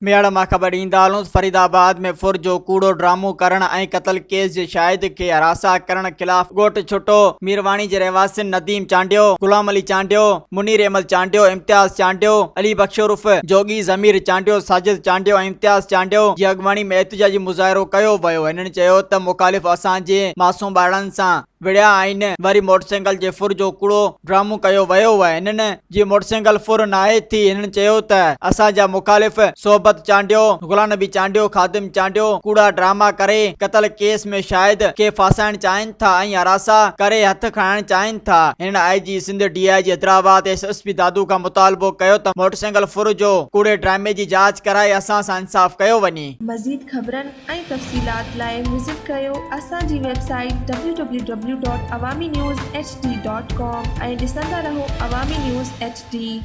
मेड़ मां ख़बर ईंदालूं फरीदाबाद में फुर जो कूड़ो ड्रामो करण ऐं क़त्ल केस जे शाहिद खे हरासा करण खिलाफ़ ॻोठ छुटो। मीरवाणी जे रहवासियुनि नदीम चांडियो, गुलाम अली चांडियो, मुनीर अहमद चांडियो, इम्तियाज़ चांडियो, अली बख्श उर्फ जोगी ज़मीर चांडियो, साजिद चांडियो ऐं इम्तियाज़ चांडियो जी अॻवानी में एहतिजाजी मुज़ाहिरो कयो वियो। हिननि चयो त मुख़ालिफ़ असांजे मासूम ॿारनि सां विड़िया आहिनि। वरी मोटरसाइकिल जे फुर जो कूड़ो ड्रामो कयो वियो आहे। हिननि जी मोटरसाइकिल फुर नाहे थी। हिननि चयो त असांजा मुख़ालिफ़ सोबत चांडियो, गुलाम नबी चांडियो, खादिम चांडियो कूड़ा ड्रामा करे क़त्ल केस में शाहिद खे फासाइण चाहिनि था ऐं हरासा करे हथ खणाइण चाहिनि था। हिन IG Sindh DIG Hyderabad SSP दादू खां मुतालबो कयो त मोटरसाइकिल फुर जो कूड़े ड्रामे जी जांच कराए असां सां इंसाफ़ कयो वञे। मज़ीद ख़बरनि ऐं तफ़सीलात लाइ विज़िट कयो असांजी वेबसाइट www.awamiNewsHD.com ऐं ॾिसंदा रहो अवामी न्यूज़ HD।